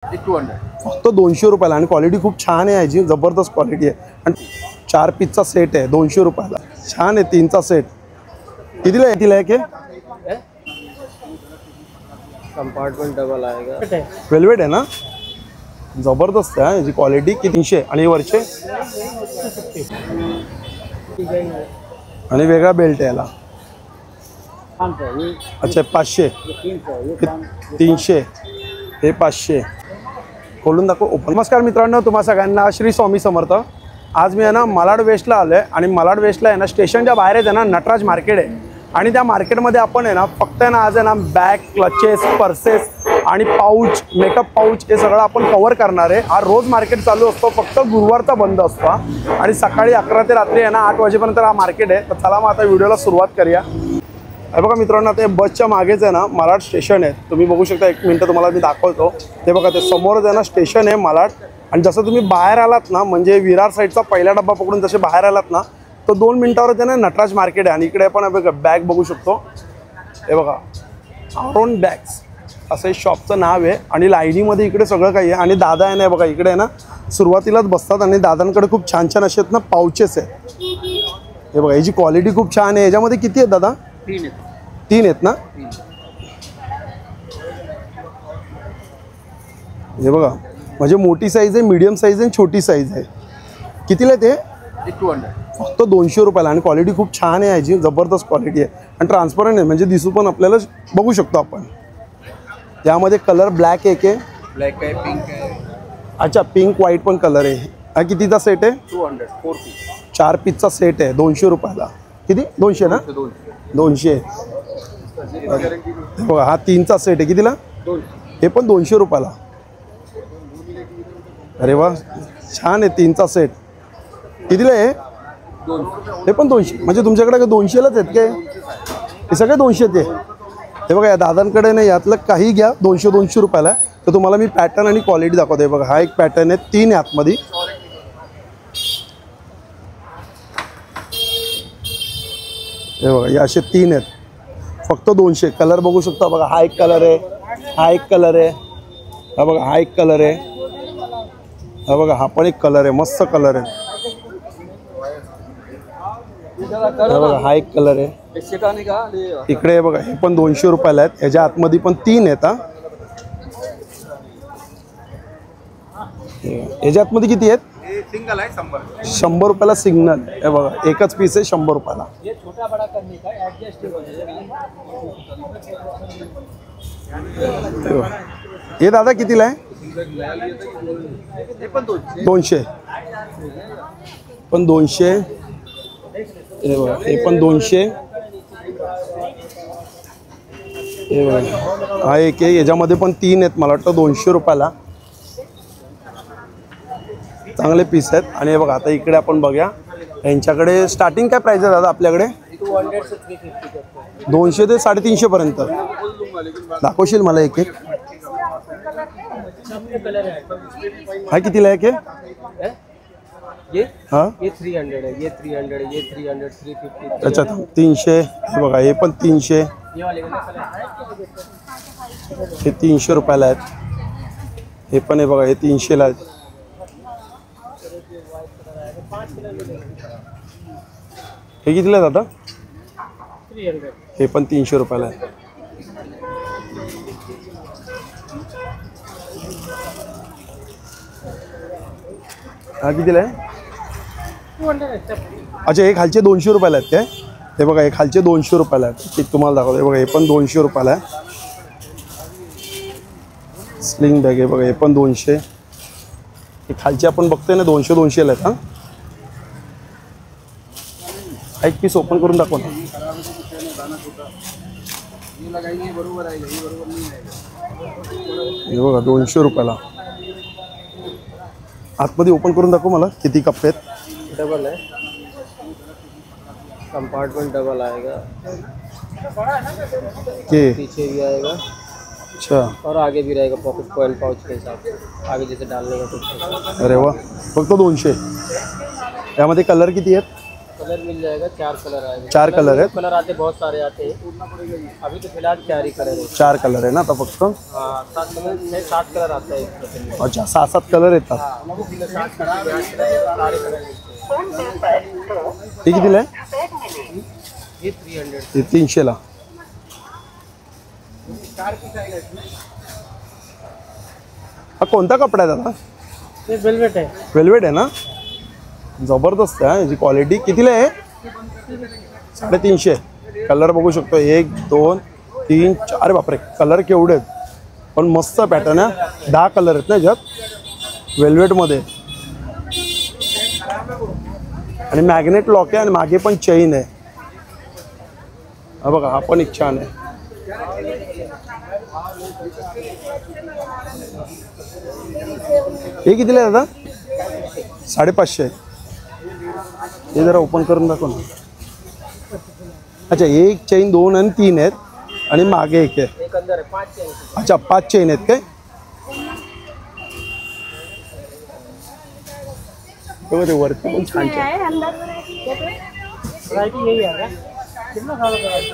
200 फक्त 200 रुपयाला आणि क्वालिटी खूप छान आहे याची, जबरदस्त क्वालिटी आहे आणि 4 पीसचा सेट आहे 200 रुपयाला. छान आहे 3चा सेट. कितीला आहे के? कंपार्टमेंट डबल आएगा. वेलवेट आहे ना, जबरदस्त आहे याची क्वालिटी. किती 300 आणि वरचे आणि वेगळा बेल्ट आहे याला. अच्छा 500 300 हे 500. खोलून दाखव ओपन. नमस्कार मित्रांनो, तुम्हा सगळ्यांना श्री स्वामी समर्थ. आज मी आहे ना मालाड वेस्टला आलो आहे आणि मालाड वेस्टला आहे ना स्टेशनच्या बाहेर आहे ना नटराज मार्केट आहे आणि त्या मार्केटमध्ये आपण आहे ना फक्त आहे ना आज आहे ना बॅग, क्लचेस, पर्सेस आणि पाऊच, मेकअप पाऊच हे सगळं आपण कव्हर करणार आहे. हा रोज मार्केट चालू असतो, फक्त गुरुवारचा बंद असतो आणि सकाळी 11 ते रात्री आहे ना 8 वाजेपर्यंत हा मार्केट आहे. तर चला मग आता व्हिडिओला सुरुवात करूया. हे बघा मित्रांनो, आता बसच्या मागेच आहे ना मालाड स्टेशन आहे. तुम्ही बघू शकता, 1 मिनिट तुम्हाला मी दाखवतो. ते बघा ते समोरच आहे ना स्टेशन आहे मालाड. आणि जसं तुम्ही बाहेर आलात ना, म्हणजे विरार साईडचा पहिला डब्बा पकडून जसे बाहेर आलात ना, तो 2 मिनिटावर आहे ना नटराज मार्केट आहे. आणि इकडे आपण बघा बॅग बघू शकतो. हे बघा अरोन बॅग्स असं हे शॉपचं नाव आहे आणि लाईनीमध्ये इकडे सगळं काही आहे. आणि दादा आहे ना बघा इकडे आहे ना सुरुवातीलाच बसतात आणि दादांकडे खूप छान छान असे आहेत ना पाऊचेस आहेत. हे बघा याची क्वालिटी खूप छान आहे. याच्यामध्ये किती आहेत दादा? 3 आहेत ना. हे बघा म्हणजे मोठी साईज आहे, मीडियम साईज आहे, छोटी साईज आहे. कितीला ते? 200 फक्त 200 रुपयाला आणि क्वालिटी खूप छान आहे याची, जबरदस्त क्वालिटी आहे आणि ट्रान्सपरंट आहे, म्हणजे दिसू पण आपल्याला बघू शकतो आपण. यामध्ये कलर ब्लॅक आहे के? ब्लॅक आहे, पिंक आहे. अच्छा पिंक व्हाईट पण कलर आहे. हा कितीचा सेट आहे? 200 4 पीस 4 पीसचा सेट आहे 200 रुपयाला. किती? 200 ना. 200. बघा हा 3चा सेट आहे. कितीला? 200. हे पण 200 रुपयाला. अरे वा छान आहे 3चा सेट. कितीला आहे? 200. हे पण 200. म्हणजे तुमच्याकडे का 200लाच आहेत काय? हे सगळे 200 आहेत. हे बघा या दादांकडे नाही, यातलं काही घ्या 200 रुपयाला. तर तुम्हाला मी पॅटर्न आणि क्वालिटी दाखवते. बघा हा एक पॅटर्न आहे, 3 आहे आतमध्ये. हे बघा हे असे 3 आहेत फक्त 200. कलर बघू शकता. बघा हा एक कलर आहे, हा एक कलर आहे, हा बघा हा एक कलर आहे, हा बघा हा पण एक कलर आहे, मस्त कलर आहे. हा बघा हा एक कलर आहे. इकडे बघा हे पण 200 रुपयाला आहेत. ह्याच्या आतमध्ये पण 3 आहेत. ह्याच्या आतमध्ये किती आहेत? सिंगल आहे 100 रुपयाला सिग्नल. हे बघा एकच पीस आहे 100 रुपयाला. हे दादा कितीला आहे? 200 पण 200. हे बघा हे पण 200. हे बघा हा एक आहे, याच्यामध्ये पण 3 आहेत मला वाटतं 200 रुपयाला. चांगले पीस आहेत. आणि हे बघा आता इकडे आपण बघूया यांच्याकडे स्टार्टिंग काय प्राइस आहे दादा आपल्याकडे? 200 ते 350 पर्यंत. दाखवशील मला एक एक? हा कितीला आहे के? हाँ ये 300 है, ये 300 है, ये 300 350. अच्छा 300. हे बघा हे पण 300. हे 300 रुपयाला आहेत. हे पण हे बघा हे 300ला आहेत. हे कितीला आहे दादा? 300. हे पण 300 रुपयाला आहे. हा कितीला आहे? 200. अच्छा हे खालचे 200 रुपयाला आहेत काय? हे बघा हे खालचे 200 रुपयाला आहेत. ते तुम्हाला दाखवतो. हे बघा हे पण 200 रुपयाला आहे. स्लिंग बॅग आहे बघा हे पण 200. हे खालचे आपण बघतोय ना 200ला आहेत. हा एक पीस ओपन करून दाखव ना. हे बघा 200 रुपयाला. आतमध्ये ओपन करून दाखव मला किती कप्पे आहेत. डबल है, कंपार्टमेंट डबल आएगा, के पीछे भी आएगा. अच्छा और आगे भी रहेगा पॉकेट कॉइन पाउच के हिसाब से, आगे जैसे डालने का कुछ. अरे वा फक्त 200. यामध्ये कलर किती आहेत? कलर कलर मिल जाएगा, 4 कलर आएगा। 4 कलर है। कलर आते बहुत सारे आते हैं, अभी तो फिलहाल 4 ही कलर है। 4 कलर आहे ना आता फक्त? हाँ, 7 कलर में 7 कलर आता है एक में। अच्छा, 7-7 कलर येतात। हाँ, किसी में 7 कलर, 8 कलर, सारे कलर मिलते हैं। हे कितीला आहे? ये 300। हे 300 ला। हा कोणता कपडा आहे दादा? ये वेलवेट है। वेलवेट आहे ना? जबरदस्त आहे याची क्वालिटी। कितीला आहे? 350। कलर बघू शकतो, 1 2 3 4। अरे बापरे, कलर केवढे आहेत, पण मस्त पॅटर्न आहे। 10 कलर आहेत ना याच्यात वेलवेटमध्ये, आणि मॅग्नेट लॉक आहे आणि मागे पण चेन आहे। हा बघा, हा पण एक छान आहे। हे कितीला आहे दादा? 550। हे जरा ओपन करून दाखव ना। अच्छा, एक चेन 2 आणि 3 आहेत आणि मागे एक आहे। एक अंदर है, 5 चेन। अच्छा, 5 चेन आहेत काय? बघा ते वरती पण छान छान। वैरायटी यही है क्या? कितना सारा वैरायटी?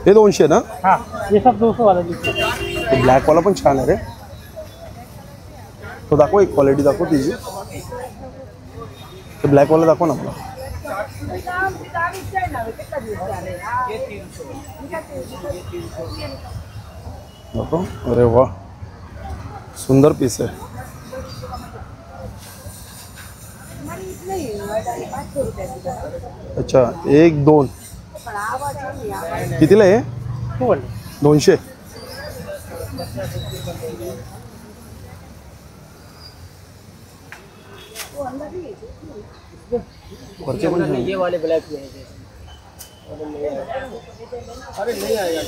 हे 200 ना? हाँ, ये सब 200 वाला दिखता है। ब्लॅक वाला पण छान आहे रे। तो दाखव, एक क्वालिटी दाखव तिची। ते ब्लॅक वाला दाखव ना मला। दाखव। अरे वाह, सुंदर पीस आहे। अच्छा, 1 2 कितीला आहे? 200। वरचे पण छान। ये वाले ब्लैक में है। अरे नहीं आएगा।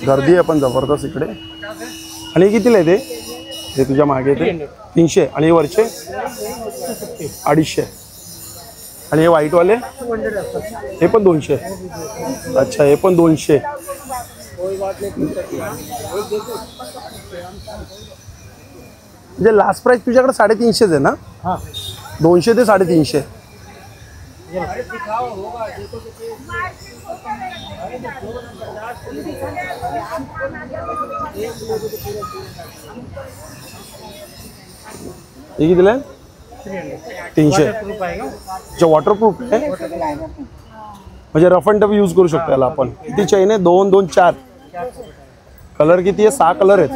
गर्दी आहे पण जबरदस्त इकडे। आणि हे कितीला आहे ते? हे तुझ्या मागे ते 300 आणि हे वरचे 250। आणि हे व्हाईट वाले हे पण 200। अच्छा, हे पण 200। कोई बात नहीं। म्हणजे लास्ट प्राइस तुझ्याकडे 350 आहे ना? हाँ, 200 ते 350। हे कितीला आहे? 300। अच्छा, वॉटरप्रूफ आहे म्हणजे रफ अँड टफ यूज करू शकतो याला आपण। किती चेन आहे? 2 2 4। कलर किती आहे? 6 कलर आहेत।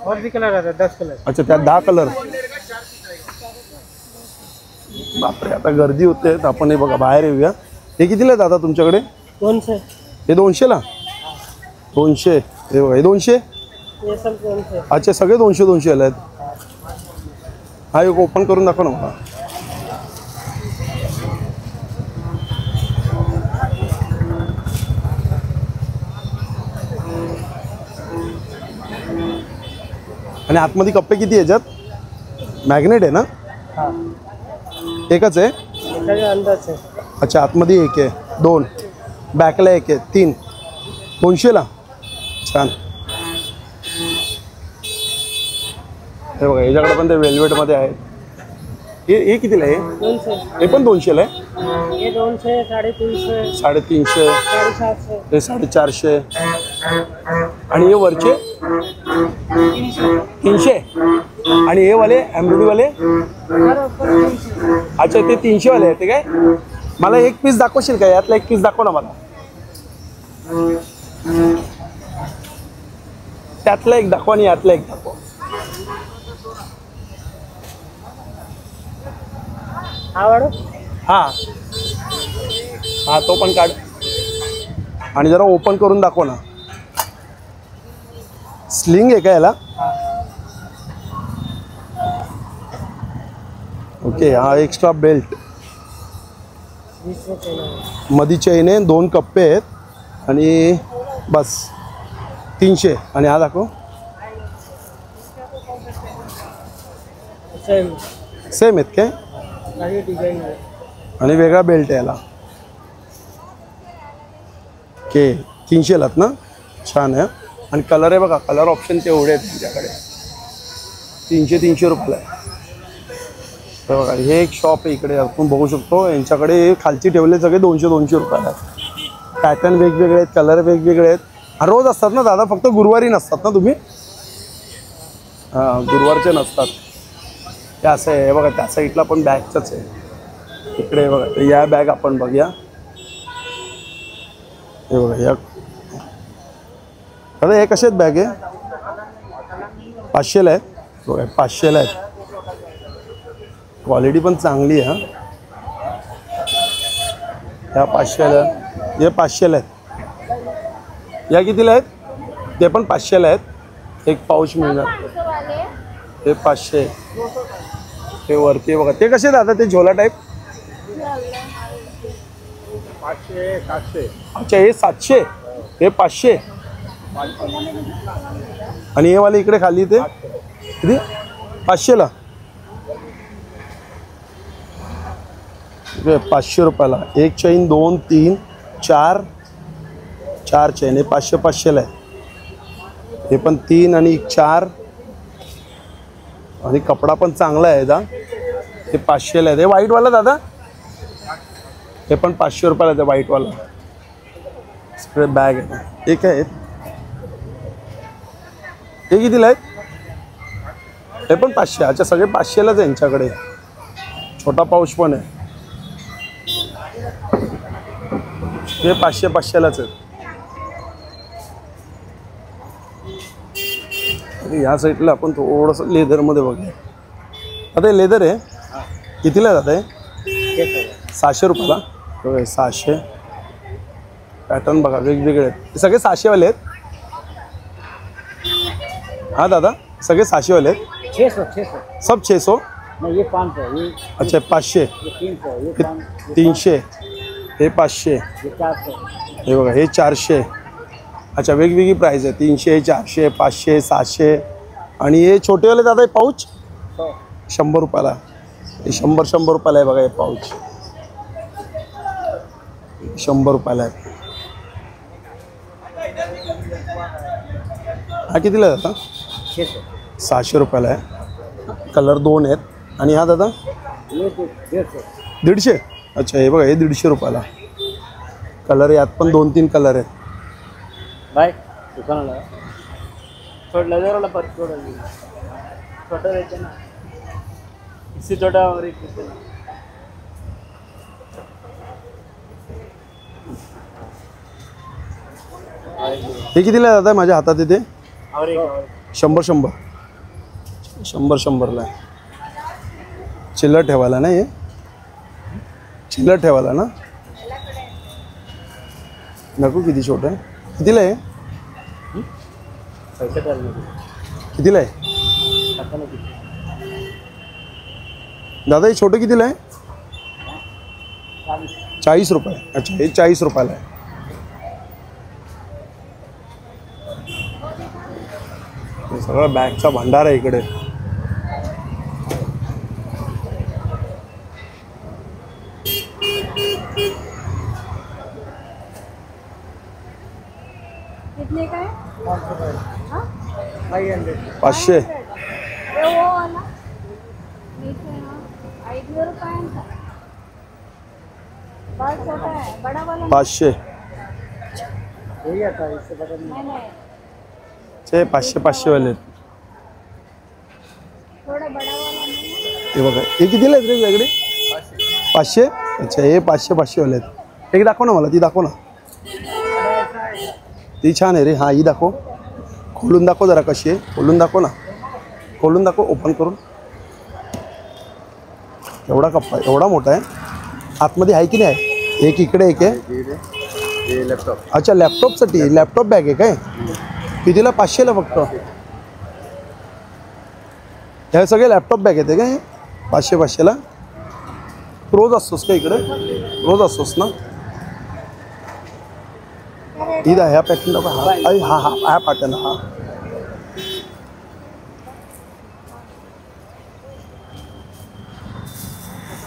और भी कलर आता है, 10 कलर। अच्छा, त्यात 10 कलर। बापरे, आता गर्दी होते तर आपण हे बघा बाहेर येऊया। हे कितीला आहे दादा तुमच्याकडे? 200। हे 200 ला? 200। हे बघा, हे 200। ये सब 200। अच्छा, सगळे 200 200 आले आहेत। हा, एक ओपन करून दाखव ना मला। आणि आतमध्ये कप्पे किती याच्यात? मॅग्नेट आहे ना? हाँ, एकच आहे? अंदर से। अच्छा, आतमध्ये एक आहे, 2 बॅकला एक आहे, 3। 200 ला? छान। हे बघा, याच्याकडे पण ते वेलवेटमध्ये आहे। हे कितीला आहे? 200। हे पण 200 ला आहे? ये 200, 350, 350, 750, हे 450 आणि हे वरचे 300 आणि हे वाले एम्ब्रॉयडरी वाले? अच्छा, ते 300 वाले आहेत काय? मला एक पीस दाखवशील का? यातला एक पीस दाखव ना मला। त्यातला एक दाखव आणि यातला एक दाखव। हाँ हाँ, तो पण काढ आणि जरा ओपन करून दाखव ना। स्लिंग आहे का याला? ओके, हा एक्स्ट्रा बेल्ट। मधी चेन आहे, 2 कप्पे आहेत आणि बस 300। आणि हा दाखव। सेम आहेत काय? आणि वेगळा बेल्ट आहे याला। ओके, 300 लात ना? छान आहे। आणि कलर आहे बघा, कलर ऑप्शन तेवढे आहेत तुमच्याकडे। 300 रुपयाला आहे। हे बघा, हे एक शॉप आहे इकडे, आपण बघू शकतो. यांच्याकडे खालची ठेवले सगळे 200-200 रुपयाला. पॅटर्न वेगवेगळे आहेत, कलर वेगवेगळे आहेत. रोज असतात ना दादा, फक्त गुरुवारी नसतात ना तुम्ही? हां, गुरुवारचे नसतात. ते असं आहे. हे बघा, त्या साईडला पण बॅगचंच आहे. इकडे बघा, या बॅग आपण बघूया. हे बघा, या दादा हे कसे आहेत बॅग? आहे 500ला आहेत. बघा 500ला आहेत. क्वालिटी पण चांगली आहे. ह्या 500ला, हे 500ला आहेत. या कितीला आहेत? ते पण 500ला आहेत. एक पाऊच मिळणार. हे 500. हे वरती बघा, ते कसे दादा? ते झोला टाईप 500-700. अच्छा, हे 700, हे 500. आणि हे वाले इकडे खाली ते किती? 500ला. 500 रुपयाला एक चैन, 2, 3, 4 चैन. हे 500-500ला आहे. हे पण 3 आणि 4. आणि कपडा पण चांगला आहे दा. हे 500ला आहे. हे व्हाईटवाला दादा, हे पण 500 रुपयाला आहे. व्हाईटवाला सगळे बॅग आहे. एक आहेत. हे कितीला आहेत? हे पण 500. अच्छा, सगळे 500लाच आहे यांच्याकडे. छोटा पाऊच पण आहे. हे 500-500लाच आहेत. या साईडला आपण थोडंसं लेदरमध्ये बघूया. आता हे लेदर आहे, कितीला जात आहे? 700 रुपयाला. बघा 700. पॅटर्न बघा वेगवेगळे आहेत. हे सगळे 700वाले आहेत. हाँ दादा, सगळे 700वाले आहेत. 600 सब 600. नहीं, ये 500. ये अच्छा 500. 300. ये 300. हे 500. ये 400. हे बघा, हे 400. अच्छा, वेगवेगळी प्राईस आहे. 300, 400, 500, 700. आणि हे छोटेवाले दादा, हे पाऊच 100 रुपयाला. हे 100 रुपयाला आहे बघा. हे पाऊच 100 रुपयाला आहे. हा कितीला आहे दादा? 700 रुपयाला आहे. कलर 2 आहेत. आणि हा दादा? 150. अच्छा, हे बघा, हे 150 रुपयाला. कलर यात पण 2-3 कलर आहेत. भाई दुकान छोटा लेदर वाला पर छोटा रहते ना, इससे छोटा और एक हे कितीला दादा? माझ्या हातात येते और एक 100-100ला आहे. चिल्लर ठेवायला ना? हे चिल्लर ठेवायला ना? नको, किती छोटं आहे. कितीला आहे? कितीला आहे दादा? हे छोटं कितीला आहे? 40 रुपये. अच्छा, हे 40 रुपयाला आहे. हे सगळं बॅगचा भंडार आहे इकडे. कितने का है? 500. वो वाला नीचे ना 5 रुपयांचा. बड़ा छोटा है, बड़ा वाला 500. यही आता है, इससे बड़ा नहीं. नहीं. ते 500 वाले आहेत. थोड़ा बड़ा वाला नहीं. हे बघा, हे कितीला आहेत रे वेगळे? 500. अच्छा, हे 500 वाले आहेत. एक दाखव ना मला, ती दाखव ना. ती छान आहे रे. हां, ही दाखव. खोलून दाखव जरा कशी आहे. खोलून दाखव ना. खोलून दाखव, ओपन करून. एवढा कप्पा आहे, एवढा मोठा आहे. आतमध्ये आहे की नाही आहे? एक इकडे, एक आहे. लॅपटॉप. अच्छा, लॅपटॉपसाठी. लॅपटॉप बॅग आहे काय? कितीला? 500ला फक्त. हे सगळे लॅपटॉप बॅग आहेत काय? 500-500ला. रोज असतोस का इकडे? रोज असतोस ना? इथं ह्या पॅटर्न दाखवा. हा पॅटर्न. हा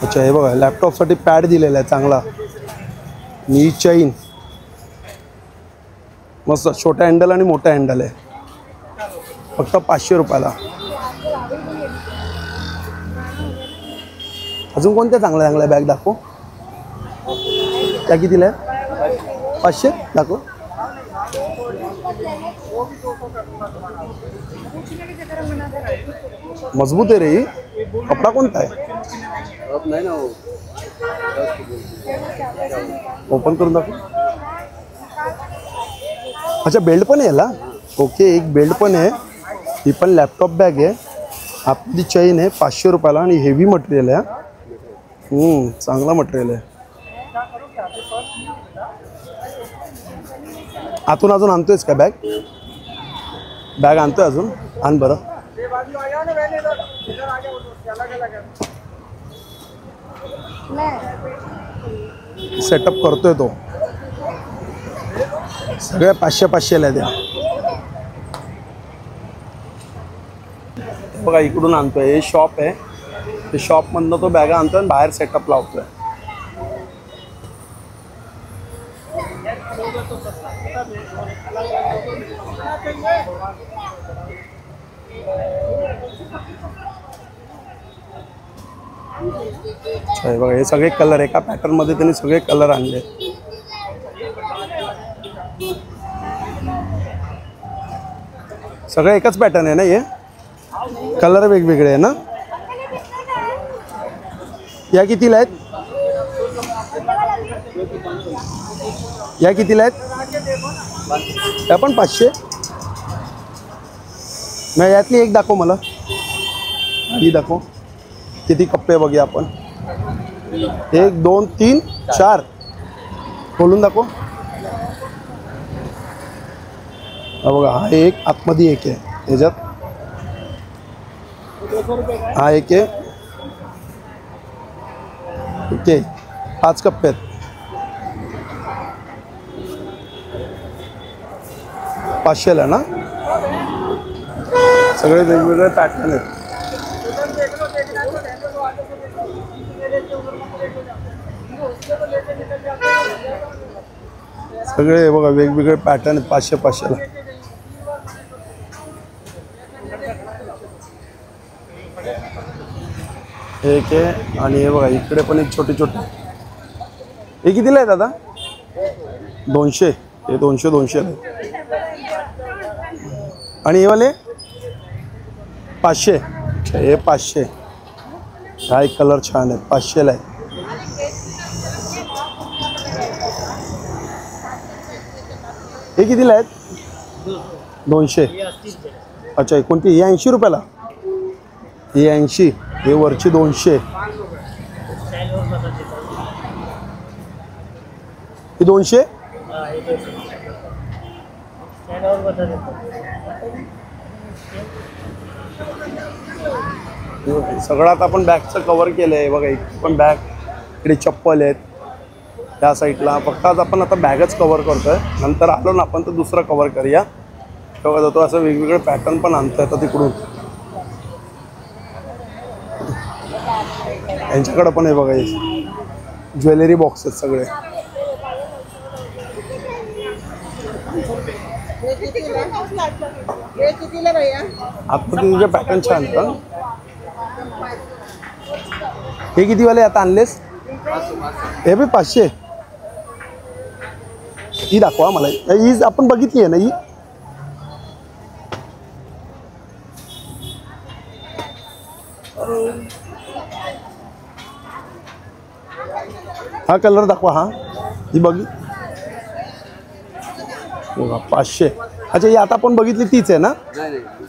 अच्छा, हे बघा, लॅपटॉपसाठी पॅड दिलेला आहे चांगला. नी चैन मस्त, छोटा हँडल आणि मोठा हँडल आहे. फक्त 500 रुपयाला. अजून कोणत्या चांगल्या चांगल्या बॅग दाखव. त्या कितीला आहे? 500 दाखव. मजबूत आहे रे ही. कपडा कोणता आहे? नाही ना ओपन करून दाखव. अच्छा बेल्ट पण आहे याला. ओके एक बेल्ट पण आहे. ही पण लॅपटॉप बॅग आहे. आपली चैन आहे 500 रुपयाला आणि हेवी मटेरियल आहे. चांगला मटेरियल आहे. आतून अजून आणतोयस का बॅग? बॅग आणतोय अजून? आण बरं. सेटअप करतोय तो. सगळ्या 500-500ला द्या. बघा इकडून आणतोय. हे शॉप आहे. ते शॉपमधनं तो बॅगा आणतोय आणि बाहेर सेटअप लावतोय. बघा हे सगळे कलर एका पॅटर्न मध्ये त्यांनी सगळे कलर आणले. सगळे एकच पॅटर्न आहे ना हे? कलर वेगवेगळे आहे ना? या कितीला आहेत? या कितीला आहेत? या पण 500. मग यातली एक दाखव मला. ही दाखव. किती कप्पे बघूया आपण. 1 2 3 4 खोलून दाखव. हा बघा हा एक आतमध्ये एक आहे याच्यात. हा एक आहे. ओके 5 कप्पे आहेत. 500ला ना? सगळे वेगवेगळे पॅटर्न आहेत. सगळे बघा वेगवेगळे पॅटर्न आहेत 500-500ला. एक आहे आणि हे बघा इकडे पण एक छोटे छोटे. हे कितीला आहे दादा? 200. हे 200 आणि हे वाले 500. हे 500. हा एक कलर छान आहे 500ला आहे. हे कितीला आहेत? 200. अच्छा कोणती? ही 80 रुपयाला. ही 80. हे वरची 200. ही 200. सगळं आता आपण बॅगचं कव्हर केलं आहे बघा. इकडे पण बॅग, इकडे चप्पल आहेत त्या साईडला. फक्त आज आपण आता बॅगच कव्हर करतोय. नंतर आलो ना आपण तर दुसरं कव्हर करूया. तेव्हा जातो असं वेगवेगळे पॅटर्न पण आणतोय आता तिकडून. यांच्याकडं पण आहे बघा ज्वेलरी बॉक्सेस सगळे. आतमध्ये तुझे पॅटर्न छान का? हे किती वाले आता आणलेस? हे बी 500. ही दाखवा मला. ही आपण बघितली आहे ना ही? हा कलर दाखवा. हा ही बघी 500. अच्छा ही आता आपण बघितली तीच आहे ना?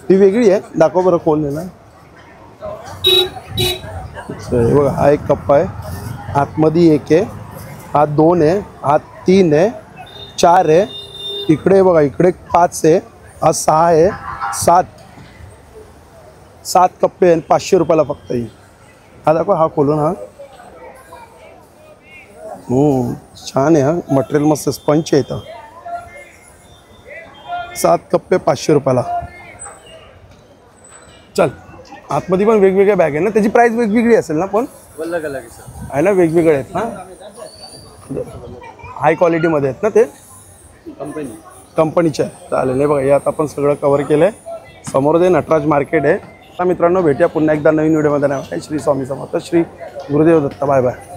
ही वेगळी आहे. दाखव बरं कोण आहे ना. बघा हा एक कप्पा आहे. आतमध्ये एक आहे. हा 2 आहे. हा 3 आहे. 4 आहे. इकडे बघा इकडे 5 आहे. हा 6 आहे. 7 कप्पे आहे. 500 रुपयाला फक्त ही. हा दाखवा. हा खोलून. हा छान आहे. हा मटेरियल मस्त स्पंच आहे इथं. 7 कप्पे 500 रुपयाला. चल आतमध्ये पण वेगवेगळ्या बॅग आहे ना? त्याची प्राइस वेगवेगळी असेल ना? पण आहे ना वेगवेगळे आहेत ना? हाय क्वालिटीमध्ये आहेत ना ते? कंपनीचे आहे. चालेल. नाही बघा हे आता आपण सगळं कव्हर केलं आहे. समोर जे नटराज मार्केट आहे मित्रांनो भेटूया पुन्हा एकदा नवीन व्हिडिओमध्ये. श्री स्वामी समर्थ. श्री गुरुदेव दत्त. Bye bye.